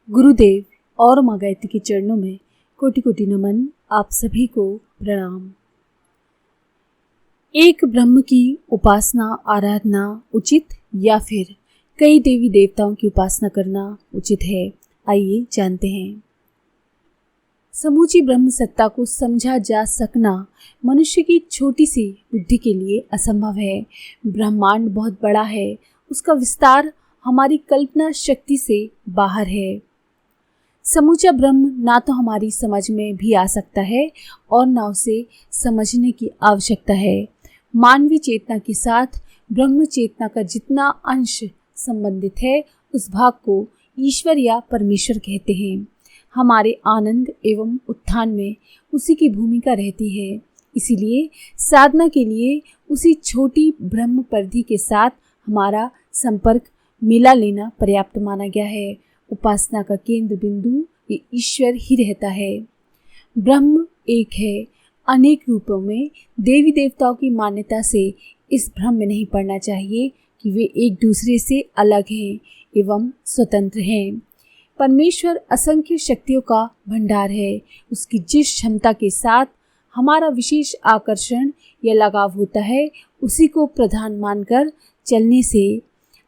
गुरुदेव और माँ गायत्री के चरणों में कोटि कोटि नमन। आप सभी को प्रणाम। एक ब्रह्म की उपासना आराधना उचित या फिर कई देवी देवताओं की उपासना करना उचित है? आइए जानते हैं। समूची ब्रह्म सत्ता को समझा जा सकना मनुष्य की छोटी सी बुद्धि के लिए असंभव है। ब्रह्मांड बहुत बड़ा है, उसका विस्तार हमारी कल्पना शक्ति से बाहर है। समूचा ब्रह्म ना तो हमारी समझ में भी आ सकता है और ना उसे समझने की आवश्यकता है। मानवीय चेतना के साथ ब्रह्म चेतना का जितना अंश संबंधित है उस भाग को ईश्वर या परमेश्वर कहते हैं। हमारे आनंद एवं उत्थान में उसी की भूमिका रहती है। इसीलिए साधना के लिए उसी छोटी ब्रह्म परिधि के साथ हमारा संपर्क मिला लेना पर्याप्त माना गया है। उपासना का केंद्र बिंदु ये ईश्वर ही रहता है। ब्रह्म एक है, अनेक रूपों में देवी देवताओं की मान्यता से इस भ्रम में नहीं पड़ना चाहिए कि वे एक दूसरे से अलग हैं एवं स्वतंत्र हैं। परमेश्वर असंख्य शक्तियों का भंडार है। उसकी जिस क्षमता के साथ हमारा विशेष आकर्षण या लगाव होता है उसी को प्रधान मानकर चलने से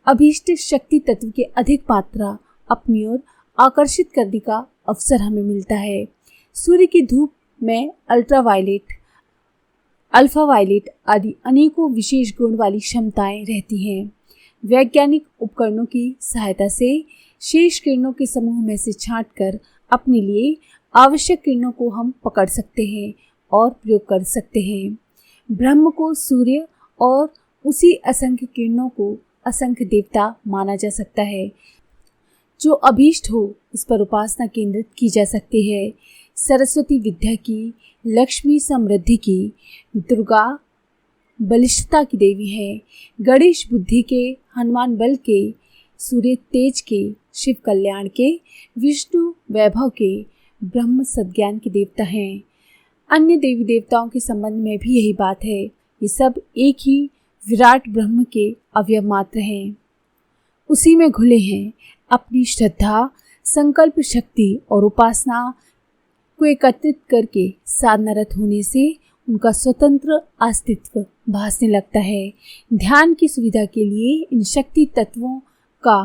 अभीष्ट शक्ति तत्व के अधिक मात्रा अपनी ओर आकर्षित करने का अवसर हमें मिलता है। सूर्य की धूप में अल्ट्रावायलेट, अल्फा वायलेट आदि अनेकों विशेष गुण वाली क्षमताएं रहती हैं। वैज्ञानिक उपकरणों की सहायता से शेष किरणों के समूह में से छांटकर अपने लिए आवश्यक किरणों को हम पकड़ सकते हैं और प्रयोग कर सकते हैं। ब्रह्म को सूर्य और उसी असंख्य किरणों को असंख्य देवता माना जा सकता है। जो अभीष्ट हो उस पर उपासना केंद्रित की जा सकती है। सरस्वती विद्या की, लक्ष्मी समृद्धि की, दुर्गा बलिष्ठता की देवी है, गणेश बुद्धि के, हनुमान बल के, सूर्य तेज के, शिव कल्याण के, विष्णु वैभव के, ब्रह्म सद्ज्ञान के देवता हैं। अन्य देवी देवताओं के संबंध में भी यही बात है। ये सब एक ही विराट ब्रह्म के अवयव मात्र हैं, उसी में घुले हैं। अपनी श्रद्धा, संकल्प शक्ति और उपासना को एकत्रित करके साधनारत होने से उनका स्वतंत्र अस्तित्व भासने लगता है। ध्यान की सुविधा के लिए इन शक्ति तत्वों का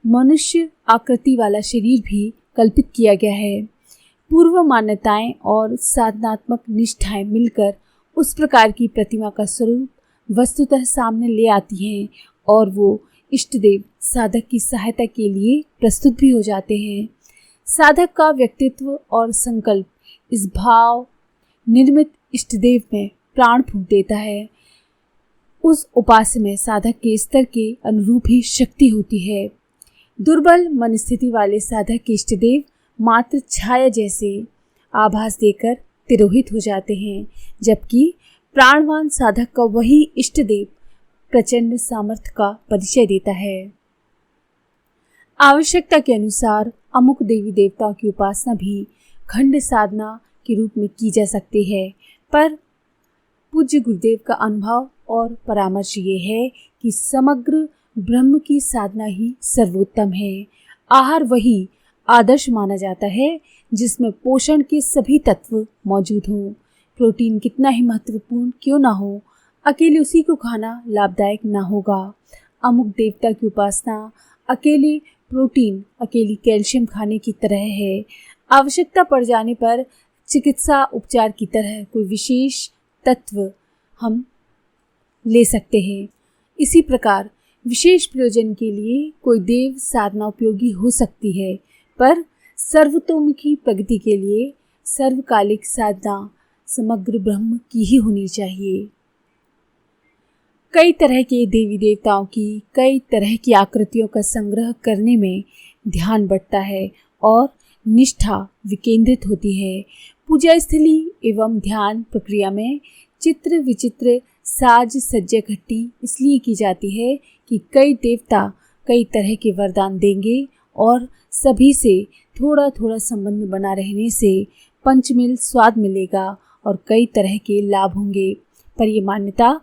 मनुष्य आकृति वाला शरीर भी कल्पित किया गया है। पूर्व मान्यताएं और साधनात्मक निष्ठाएं मिलकर उस प्रकार की प्रतिमा का स्वरूप वस्तुतः सामने ले आती हैं और वो इष्ट देव साधक की सहायता के लिए प्रस्तुत भी हो जाते हैं। साधक का व्यक्तित्व और संकल्प इस भाव निर्मित इष्ट देव में प्राण फूंक देता है। उस उपास्य में साधक के स्तर के अनुरूप ही शक्ति होती है। दुर्बल मन स्थिति वाले साधक के इष्ट देव मात्र छाया जैसे आभास देकर तिरोहित हो जाते हैं, जबकि प्राणवान साधक का वही इष्ट देव प्रचंड सामर्थ्य का परिचय देता है। आवश्यकता के अनुसार अमुक देवी देवताओं की उपासना भी खंड साधना के रूप में की जा सकती है, पर पूज्य गुरुदेव का अनुभव और परामर्श ये है कि समग्र ब्रह्म की साधना ही सर्वोत्तम है। आहार वही आदर्श माना जाता है जिसमें पोषण के सभी तत्व मौजूद हों। प्रोटीन कितना ही महत्वपूर्ण क्यों ना हो, अकेले उसी को खाना लाभदायक ना होगा। अमुक देवता की उपासना अकेले प्रोटीन, अकेली कैल्शियम खाने की तरह है। आवश्यकता पड़ जाने पर चिकित्सा उपचार की तरह कोई विशेष तत्व हम ले सकते हैं। इसी प्रकार विशेष प्रयोजन के लिए कोई देव साधना उपयोगी हो सकती है, पर सर्वतोमुखी प्रगति के लिए सर्वकालिक साधना समग्र ब्रह्म की ही होनी चाहिए। कई तरह के देवी देवताओं की कई तरह की आकृतियों का संग्रह करने में ध्यान बढ़ता है और निष्ठा विकेंद्रित होती है। पूजा स्थली एवं ध्यान प्रक्रिया में चित्र विचित्र साज सज्जा इकट्ठी इसलिए की जाती है कि कई देवता कई तरह के वरदान देंगे और सभी से थोड़ा थोड़ा संबंध बना रहने से पंचमेल स्वाद मिलेगा और कई तरह के लाभ होंगे। पर यह मान्यता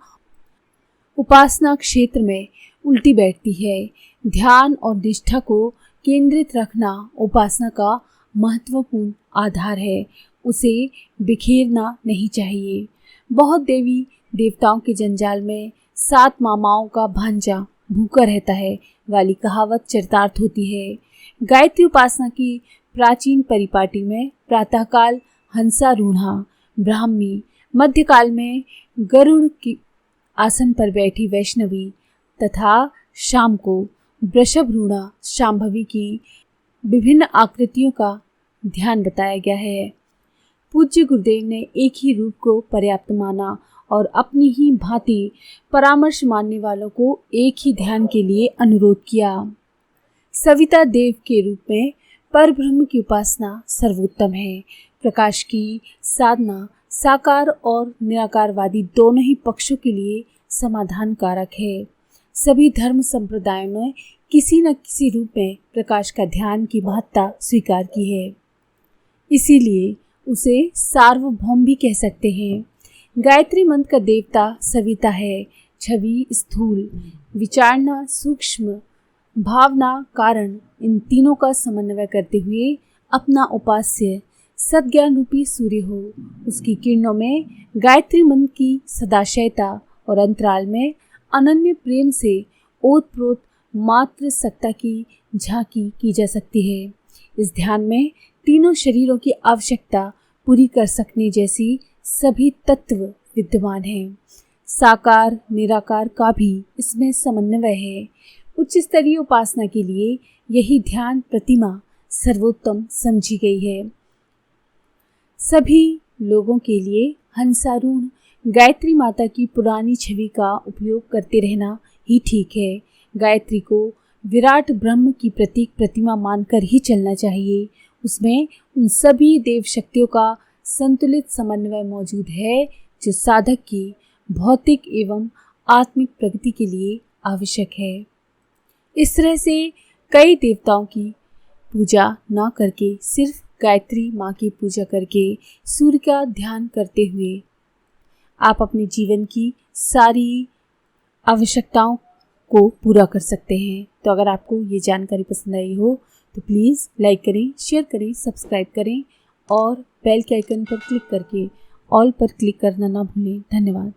उपासना क्षेत्र में उल्टी बैठती है। ध्यान और निष्ठा को केंद्रित रखना उपासना का महत्वपूर्ण आधार है। उसे बिखेरना नहीं चाहिए। बहुत देवी देवताओं के जंजाल में 7 मामाओं का भांजा भूखा रहता है वाली कहावत चरितार्थ होती है। गायत्री उपासना की प्राचीन परिपाटी में प्रातःकाल हंसारूढ़ा ब्राह्मी, मध्यकाल में गरुड़ की आसन पर बैठी वैष्णवी तथा शाम को वृषभरूढ़ा शांभवी की विभिन्न आकृतियों का ध्यान बताया गया है। पूज्य गुरुदेव ने एक ही रूप को पर्याप्त माना और अपनी ही भांति परामर्श मानने वालों को एक ही ध्यान के लिए अनुरोध किया। सविता देव के रूप में परब्रह्म की उपासना सर्वोत्तम है। प्रकाश की साधना साकार और निराकारवादी दोनों ही पक्षों के लिए समाधान कारक है। सभी धर्म संप्रदायों ने किसी न किसी रूप में प्रकाश का ध्यान की महत्ता स्वीकार की है, इसीलिए उसे सार्वभौम भी कह सकते हैं। गायत्री मंत्र का देवता सविता है। छवि स्थूल, विचारना सूक्ष्म, भावना कारण, इन तीनों का समन्वय करते हुए अपना उपास्य सद्ज्ञान रूपी सूर्य हो। उसकी किरणों में गायत्री मंत्र की सदाशयता और अंतराल में अनन्य प्रेम से ओतप्रोत मात्र सत्ता की झांकी की जा सकती है। इस ध्यान में तीनों शरीरों की आवश्यकता पूरी कर सकने जैसी सभी तत्व विद्यमान हैं। साकार निराकार का भी इसमें समन्वय है। उच्च स्तरीय उपासना के लिए यही ध्यान प्रतिमा सर्वोत्तम समझी गई है। सभी लोगों के लिए हंसारूढ़ गायत्री माता की पुरानी छवि का उपयोग करते रहना ही ठीक है। गायत्री को विराट ब्रह्म की प्रतीक प्रतिमा मानकर ही चलना चाहिए। उसमें उन सभी देव शक्तियों का संतुलित समन्वय मौजूद है जो साधक की भौतिक एवं आत्मिक प्रगति के लिए आवश्यक है। इस तरह से कई देवताओं की पूजा न करके सिर्फ गायत्री माँ की पूजा करके सूर्य का ध्यान करते हुए आप अपने जीवन की सारी आवश्यकताओं को पूरा कर सकते हैं। तो अगर आपको ये जानकारी पसंद आई हो तो प्लीज़ लाइक करें, शेयर करें, सब्सक्राइब करें और बेल के आइकन पर क्लिक करके ऑल पर क्लिक करना ना भूलें। धन्यवाद।